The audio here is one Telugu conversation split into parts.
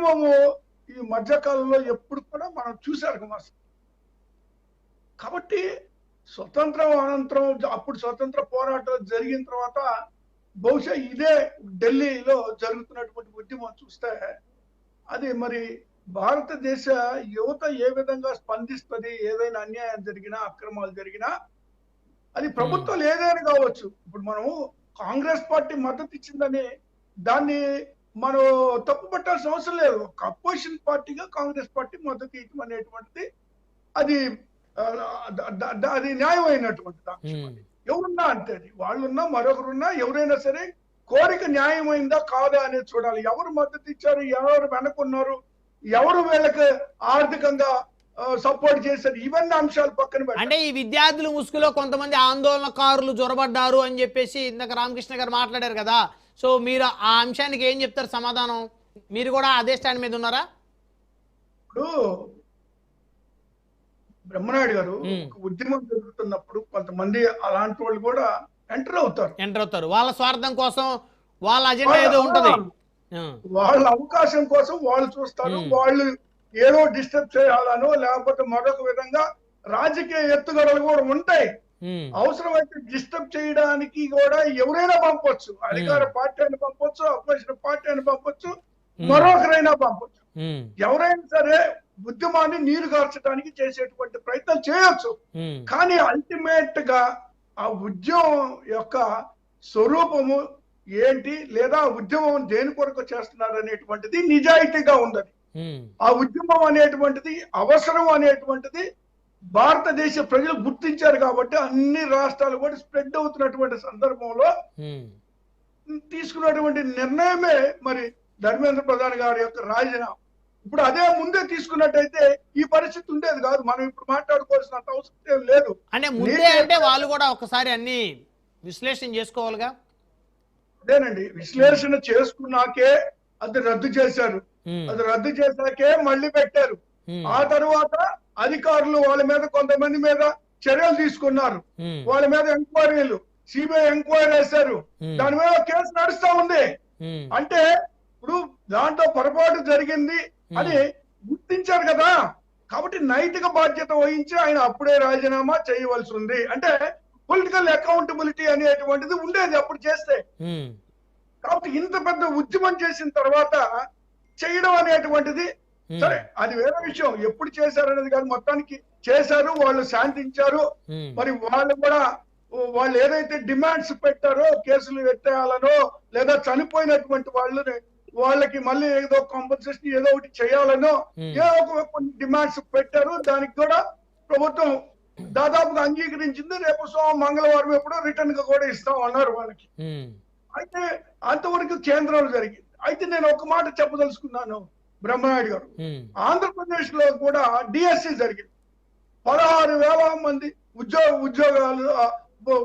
ఉద్యమము ఈ మధ్యకాలంలో ఎప్పుడు కూడా మనం చూశారు మాస్టర్. కాబట్టి స్వతంత్రం అనంతరం అప్పుడు స్వతంత్ర పోరాటం జరిగిన తర్వాత బహుశా ఇదే ఢిల్లీలో జరుగుతున్నటువంటి ఉద్యమం చూస్తే అది మరి భారతదేశ యువత ఏ విధంగా స్పందిస్తుంది, ఏదైనా అన్యాయం జరిగినా అక్రమాలు జరిగినా అది ప్రభుత్వాలు ఏదైనా కావచ్చు. ఇప్పుడు మనం కాంగ్రెస్ పార్టీ మద్దతు ఇచ్చిందని దాన్ని మనం తప్పు పట్టాల్సిన అవసరం లేదు. ఒక అపోజిషన్ పార్టీగా కాంగ్రెస్ పార్టీ మద్దతు ఇవ్వడం అనేటువంటిది అది అది న్యాయమైనటువంటి దాంట్లో ఎవరున్నా అంతే. అది వాళ్ళున్నా మరొకరున్నా ఎవరైనా సరే కోరిక న్యాయమైందా కాదా అనేది చూడాలి. ఎవరు మద్దతు ఇచ్చారు, ఎవరు వెనకున్నారు, ఎవరు వీళ్ళకి ఆర్థికంగా సపోర్ట్ చేశారు, ఇవన్నీ అంశాలు పక్కన పెట్టాలి. అంటే ఈ విద్యార్థుల ముసుగులో కొంతమంది ఆందోళనకారులు జొరబడ్డారు అని చెప్పేసి ఇందాక రామకృష్ణ గారు మాట్లాడారు కదా. సో మీరు ఆ అంశానికి ఏం చెప్తారు సమాధానం? మీరు కూడా అదే స్టాండ్ మీద ఉన్నారా? ఇప్పుడు బ్రహ్మనాయుడు గారు ఉద్యమం జరుగుతున్నప్పుడు కొంతమంది అలాంటి వాళ్ళు కూడా ఎంటర్ అవుతారు. వాళ్ళ స్వార్థం కోసం, వాళ్ళ అజెండా ఏదో ఉంటది, వాళ్ళ అవకాశం కోసం వాళ్ళు చూస్తారు. వాళ్ళు ఏదో డిస్టర్బ్ చేయాలనో లేకపోతే మరొక విధంగా రాజకీయ ఎత్తుగడలు కూడా ఉంటాయి. అవసరమైతే డిస్టర్బ్ చేయడానికి కూడా ఎవరైనా పంపొచ్చు. అధికార పార్టీ అని పంపొచ్చు, అపోజిషన్ పార్టీ అని పంపొచ్చు, మరొకరైనా పంపొచ్చు. ఎవరైనా సరే ఉద్యమాన్ని నీరు గార్చడానికి చేసేటువంటి ప్రయత్నం చేయొచ్చు. కానీ అల్టిమేట్ గా ఆ ఉద్యమం యొక్క స్వరూపము ఏంటి, లేదా ఉద్యమం దేని కొరకు చేస్తున్నారు అనేటువంటిది నిజాయితీగా ఉండదు. ఆ ఉద్యమం అనేటువంటిది అవసరం అనేటువంటిది భారతదేశ ప్రజలు గుర్తించారు కాబట్టి అన్ని రాష్ట్రాలు కూడా స్ప్రెడ్ అవుతున్నటువంటి సందర్భంలో తీసుకున్నటువంటి నిర్ణయమే మరి ధర్మేంద్ర ప్రధాన్ గారి యొక్క రాజీనామా. ఇప్పుడు అదే ముందే తీసుకున్నట్టయితే ఈ పరిస్థితి ఉండేది కాదు. మనం ఇప్పుడు మాట్లాడుకోవాల్సినంత అవసరం లేదు. అంటే ముందే అంటే వాళ్ళు కూడా ఒకసారి అన్ని విశ్లేషణ చేసుకోవాలిగా. అదేనండి, విశ్లేషణ చేసుకున్నాకే అది రద్దు చేశారు. అది రద్దు చేశాకే మళ్ళీ పెట్టారు. ఆ తర్వాత అధికారులు వాళ్ళ మీద కొంతమంది మీద చర్యలు తీసుకున్నారు. వాళ్ళ మీద ఎంక్వైరీలు, సిబిఐ ఎంక్వైరీ వేశారు. దాని మీద కేసు నడుస్తా ఉంది. అంటే ఇప్పుడు దాంట్లో పొరపాటు జరిగింది అని గుర్తించారు కదా. కాబట్టి నైతిక బాధ్యత వహించి ఆయన అప్పుడే రాజీనామా చేయవలసి ఉంది. అంటే పొలిటికల్ అకౌంటబిలిటీ అనేటువంటిది ఉండేది అప్పుడు చేస్తే. కాబట్టి ఇంత పెద్ద ఉద్యమం చేసిన తర్వాత చేయడం అనేటువంటిది సరే, అది వేరే విషయం. ఎప్పుడు చేశారనేది కాదు, మొత్తానికి చేశారు. వాళ్ళు శాంతించారు. మరి వాళ్ళు కూడా వాళ్ళు ఏదైతే డిమాండ్స్ పెట్టారో, కేసులు ఎత్తేయాలనో లేదా చనిపోయినటువంటి వాళ్ళకి మళ్ళీ ఏదో కాంపన్సేషన్ ఏదో ఒకటి చేయాలనో ఏదో కొన్ని డిమాండ్స్ పెట్టారు. దానికి కూడా ప్రభుత్వం దాదాపుగా అంగీకరించింది. రేపు మంగళవారం ఎప్పుడో రిటర్న్ గా కూడా ఇస్తాం అన్నారు వాళ్ళకి. అయితే అంతవరకు కేంద్రంలో జరిగింది. అయితే నేను ఒక మాట చెప్పదలుచుకున్నాను బ్రహ్మనాయుడు గారు. ఆంధ్రప్రదేశ్ లో కూడా డిఎస్సి జరిగింది. 16,000 మంది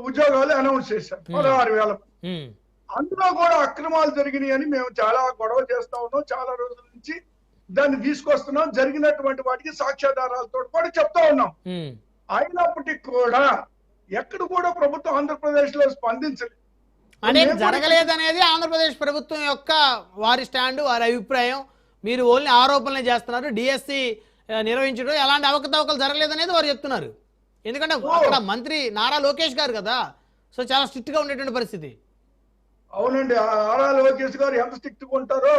ఉద్యోగాలు అనౌన్స్ చేశారు. 16,000 మంది. అందులో కూడా అక్రమాలు జరిగినాయి అని మేము చాలా గొడవ చేస్తా ఉన్నాం. చాలా రోజుల నుంచి దాన్ని తీసుకొస్తున్నాం. జరిగినటువంటి వాటికి సాక్ష్యాధారాలతో కూడా చెప్తా ఉన్నాం. అయినప్పటికీ కూడా ఎక్కడ కూడా ప్రభుత్వం ఆంధ్రప్రదేశ్ లో స్పందించలేదు. అనేది జరగలేదనేది ఆంధ్రప్రదేశ్ ప్రభుత్వం యొక్క వారి స్టాండ్, వారి అభిప్రాయం. మీరు ఓన్లీ ఆరోపణలే చేస్తున్నారు. డిఎస్సి నిర్వహించడం ఎలాంటి అవకతవకలు జరగలేదనేది వారు చెప్తున్నారు. ఎందుకంటే అక్కడ మంత్రి నారా లోకేష్ గారు కదా, సో చాలా స్ట్రిక్ట్ గా ఉండేటువంటి పరిస్థితి. అవునండి, నారా లోకేష్ గారు ఎంత స్ట్రిక్ట్ గా ఉంటారో,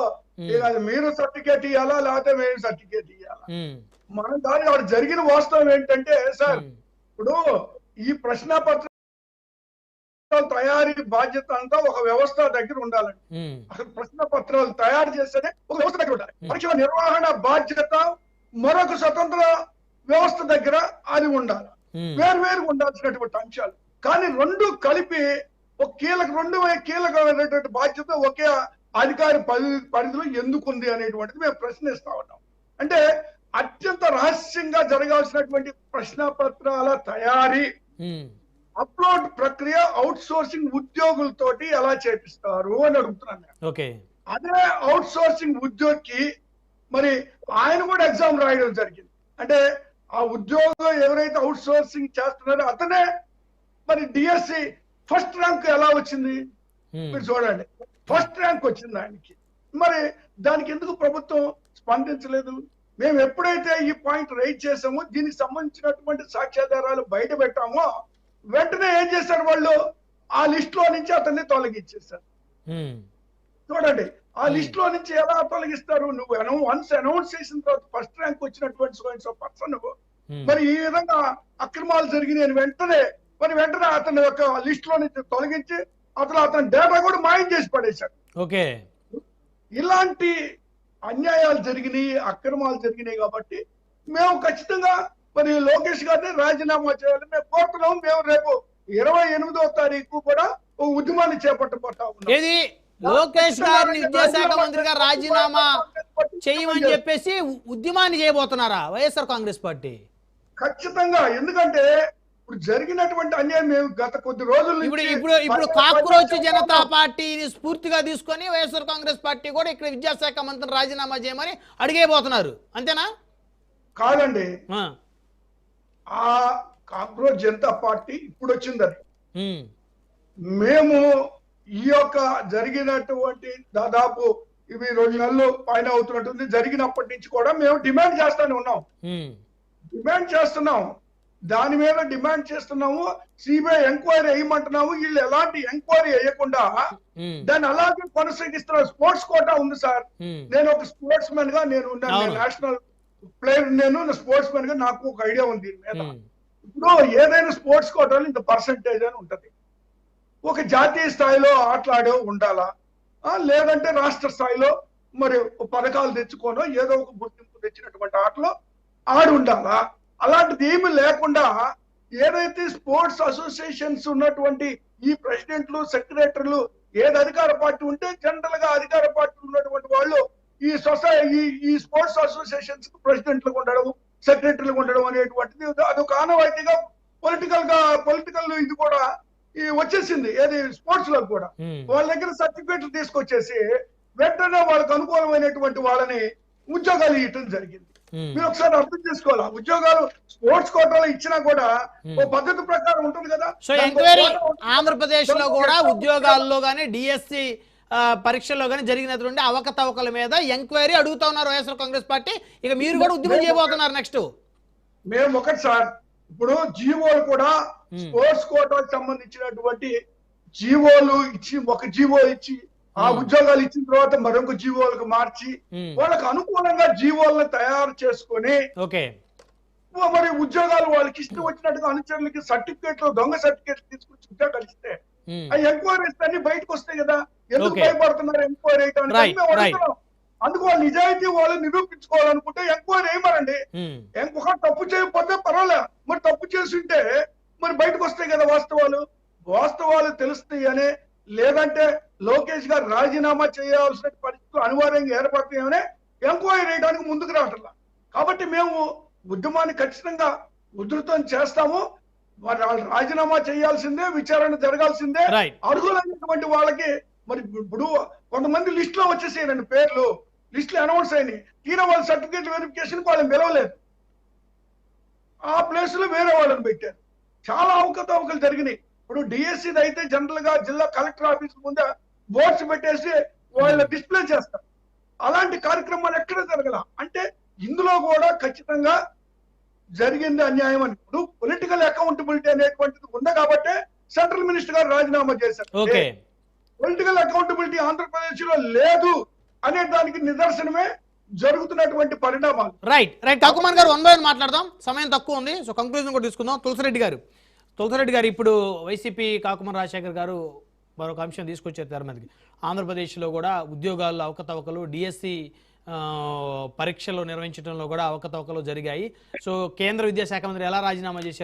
మీరు సర్టిఫికేట్ ఇవ్వాలా లేకపోతే మేము సర్టిఫికేట్ ఇవ్వాలా. మనం దాని అక్కడ జరిగిన వాస్తవం ఏంటంటే సార్, ఇప్పుడు ఈ ప్రశ్నపత్ర తయారీ బాధ్యత అంతా ఒక వ్యవస్థ దగ్గర ఉండాలండి. అసలు ప్రశ్న పత్రాలు తయారు చేస్తేనే ఒక వ్యవస్థ దగ్గర ఉండాలి. పరీక్షల నిర్వహణ బాధ్యత మరొక స్వతంత్ర వ్యవస్థ దగ్గర అది ఉండాలి. వేరు ఉండాల్సినటువంటి అంశాలు. కానీ రెండు కలిపి ఒక రెండు కీలకమైనటువంటి బాధ్యత ఒకే అధికారి పరిధిలో ఎందుకుంది అనేటువంటిది మేము ప్రశ్నిస్తా ఉన్నాం. అంటే అత్యంత రహస్యంగా జరగాల్సినటువంటి ప్రశ్న పత్రాల తయారీ, అప్లోడ్ ప్రక్రియ అవుట్ సోర్సింగ్ ఉద్యోగులతోటి ఎలా చేపిస్తారు అని అడుగుతున్నాను. అదే అవుట్ సోర్సింగ్ ఉద్యోగికి మరి ఆయన కూడా ఎగ్జామ్ రాయడం జరిగింది. అంటే ఆ ఉద్యోగం ఎవరైతే అవుట్ సోర్సింగ్ చేస్తున్నారో అతనే మరి డిఎస్సి ఫస్ట్ ర్యాంక్ ఎలా వచ్చింది మీరు చూడండి. ఫస్ట్ ర్యాంక్ వచ్చింది ఆయనకి. మరి దానికి ఎందుకు ప్రభుత్వం స్పందించలేదు. మేము ఎప్పుడైతే ఈ పాయింట్ రైజ్ చేసామో, దీనికి సంబంధించినటువంటి సాక్ష్యాధారాలు బయట పెట్టామో, వెంటనే ఏం చేశారు వాళ్ళు, ఆ లిస్ట్ లో నుంచి అతన్ని తొలగించేశారు. చూడండి, ఆ లిస్ట్ లో నుంచి ఎలా తొలగిస్తారు? నువ్వు వన్స్ అనౌన్స్ చేసిన తర్వాత ఫస్ట్ ర్యాంక్ వచ్చినటువంటి సో పర్సన్ మరి ఈ విధంగా అక్రమాలు జరిగినాయి వెంటనే అతని యొక్క లిస్ట్ లో నుంచి తొలగించి అతని డేటా కూడా మాయం చేసి పడేశారు. ఓకే, ఇలాంటి అన్యాయాలు జరిగినాయి, అక్రమాలు జరిగినాయి కాబట్టి మేము ఖచ్చితంగా మరి లోకేష్ గారిని రాజీనామా చేయాలి మేము కోరుతున్నాం. మేము రేపు 28వ తారీఖు కూడా ఒక ఉద్యమాన్ని చేపట్టబోతా ఉన్నాం. ఏది లోకేష్ గారిని విద్యాశాఖ మంత్రిగా రాజీనామా చేయమని చెప్పేసి ఉద్యమాన్ని చేయబోతున్నారా వైఎస్ఆర్ కాంగ్రెస్ పార్టీ? ఖచ్చితంగా. ఎందుకంటే ఇప్పుడు జరిగినటువంటి అన్యాయం మేము గత కొద్ది రోజులు ఇప్పుడు కాక్రోచ్ జనతా పార్టీని స్ఫూర్తిగా తీసుకొని వైఎస్ఆర్ కాంగ్రెస్ పార్టీ కూడా ఇక్కడ విద్యాశాఖ మంత్రిని రాజీనామా చేయమని అడిగేయబోతున్నారు, అంతేనా? కాదండి, ఆ కాక్రోచ్ జనతా పార్టీ ఇప్పుడు వచ్చిందని మేము ఈ యొక్క జరిగినటువంటి దాదాపు ఇవి 2 నెలలు పైన అవుతున్నట్టుంది. జరిగినప్పటి నుంచి కూడా మేము డిమాండ్ చేస్తానే ఉన్నాం. దాని మీద డిమాండ్ చేస్తున్నాము. సిబిఐ ఎంక్వైరీ వేయమంటున్నాము. వీళ్ళు ఎలాంటి ఎంక్వైరీ వేయకుండా దాన్ని అలాగే కొనసాగిస్తున్నారు. స్పోర్ట్స్ కోటా ఉంది సార్. నేను ఒక స్పోర్ట్స్ మెన్ గా నేను నేషనల్ ప్లేయర్, నేను స్పోర్ట్స్ మెన్ గా నాకు ఒక ఐడియా ఉంది దీని మీద. ఇప్పుడు ఏదైనా స్పోర్ట్స్ కోటాలో ఇంత పర్సంటేజ్ అని ఉంటది. ఒక జాతీయ స్థాయిలో ఆటలాడే ఉండాలా, లేదంటే రాష్ట్ర స్థాయిలో మరి పథకాలు తెచ్చుకోనో ఏదో ఒక గుర్తింపు తెచ్చినటువంటి ఆటలో ఆడి ఉండాలా. అలాంటిది ఏమి లేకుండా ఏదైతే స్పోర్ట్స్ అసోసియేషన్స్ ఉన్నటువంటి ఈ ప్రెసిడెంట్లు, సెక్రటరీలు, ఏది అధికార పార్టీ ఉంటే జనరల్ గా అధికార పార్టీ ఉన్నటువంటి వాళ్ళు ఈ స్పోర్ట్స్ అసోసియేషన్స్ ప్రెసిడెంట్లు ఉండడం, సెక్రటరీలు ఉండడం అనేటువంటిది అదొక ఆనవాయితీగా పొలిటికల్ ఇది కూడా వచ్చేసింది. ఏది స్పోర్ట్స్ లో కూడా వాళ్ళ దగ్గర సర్టిఫికేట్లు తీసుకొచ్చేసి వెంటనే వాళ్ళకు అనుకూలమైనటువంటి వాళ్ళని ఉద్యోగాలు ఇవ్వటం జరిగింది. మీరు ఒకసారి అర్థం చేసుకోవాలా, ఉద్యోగాలు స్పోర్ట్స్ కోటాలో ఇచ్చినా కూడా ఓ పద్ధతి ప్రకారం ఉంటుంది కదా. సో ఎంక్వైరీ ఆంధ్రప్రదేశ్ లో కూడా ఉద్యోగాల్లో గానీ డిఎస్సి పరీక్షల్లో గానీ జరిగినటువంటి అవకతవకల మీద ఎంక్వైరీ అడుగుతా ఉన్నారు వైఎస్ఆర్ కాంగ్రెస్ పార్టీ. ఇక మీరు కూడా ఉద్యమం చేయబోతున్నారు నెక్స్ట్. మేము ఒకటి సార్, ఇప్పుడు జీవోలు కూడా స్పోర్ట్స్ కోటాకు సంబంధించినటువంటి జీవోలు ఇచ్చి, ఒక జీవో ఇచ్చి ఆ ఉద్యోగాలు ఇచ్చిన తర్వాత మరొక జీవోలకు మార్చి వాళ్ళకి అనుకూలంగా జీవోలను తయారు చేసుకొని మరి ఉద్యోగాలు వాళ్ళకి ఇష్టం వచ్చినట్టుగా అనుచరులకి సర్టిఫికేట్లు, దొంగ సర్టిఫికేట్లు తీసుకొచ్చి ఉద్యోగాలు ఇస్తే ఆ ఎంక్వైరీస్ అన్ని బయటకు వస్తాయి కదా. ఎందుకు భయపడుతున్నారు ఎంక్వైరీ అయితే? అందుకు వాళ్ళు నిజాయితీ వాళ్ళు నిరూపించుకోవాలనుకుంటే ఎంక్వైరీ వేయమనండి. ఒక తప్పు చేయకపోతే పర్వాలే, మరి తప్పు చేస్తుంటే మరి బయటకు వస్తాయి కదా వాస్తవాలు తెలుస్తాయి అనే. లేదంటే లోకేష్ గారు రాజీనామా చేయాల్సిన పరిస్థితులు అనివార్యంగా ఏర్పడతాయనే ఎంక్వైరీ వేయడానికి ముందుకు రావట్లా. కాబట్టి మేము ఉద్యమాన్ని ఖచ్చితంగా ఉధృతం చేస్తాము. మరి వాళ్ళు రాజీనామా చేయాల్సిందే, విచారణ జరగాల్సిందే. అర్హులైనటువంటి వాళ్ళకి మరి ఇప్పుడు కొంతమంది లిస్ట్ లో వచ్చేసేయండి పేర్లు, లిస్ట్ లో అనౌన్స్ అయినాయి. తీరా వాళ్ళ సర్టిఫికేట్ వెరిఫికేషన్ వాళ్ళని పిలవలేదు, ఆ ప్లేస్ లో వేరే వాళ్ళని పెట్టారు. చాలా అవకతవకలు జరిగినాయి. ఇప్పుడు డిఎస్సి అయితే జనరల్ గా జిల్లా కలెక్టర్ ఆఫీస్ ముందే బోర్డ్స్ పెట్టేసి వాళ్ళ డిస్ప్లే చేస్తారు. అలాంటి కార్యక్రమాలు ఎక్కడ జరగల. అంటే ఇందులో కూడా ఖచ్చితంగా జరిగింది అన్యాయం అని. ఇప్పుడు పొలిటికల్ అకౌంటబిలిటీ అనేటువంటిది ఉంది కాబట్టి సెంట్రల్ మినిస్టర్ గారు రాజీనామా చేశారు. పొలిటికల్ అకౌంటబిలిటీ ఆంధ్రప్రదేశ్ లో లేదు అనే దానికి నిదర్శనమే జరుగుతున్నటువంటి పరిణామాలు. రైట్ కాకుమాన్ గారు, 1 by 1 మాట్లాడదాం, సమయం తక్కువ ఉంది. సో కంక్లూజన్ కూడా తీసుకుందాం. తులసిరెడ్డి గారు, ఇప్పుడు వైసీపీ కాకుమాన్ రాజశేఖర్ గారు మరొక అంశం తీసుకొచ్చారు తెర మీదకి. ఆంధ్రప్రదేశ్లో కూడా ఉద్యోగాల్లో అవకతవకలు, డిఎస్సి పరీక్షలు నిర్వహించడంలో కూడా అవకతవకలు జరిగాయి. సో కేంద్ర విద్యాశాఖ మంత్రి ఎలా రాజీనామా చేశారు?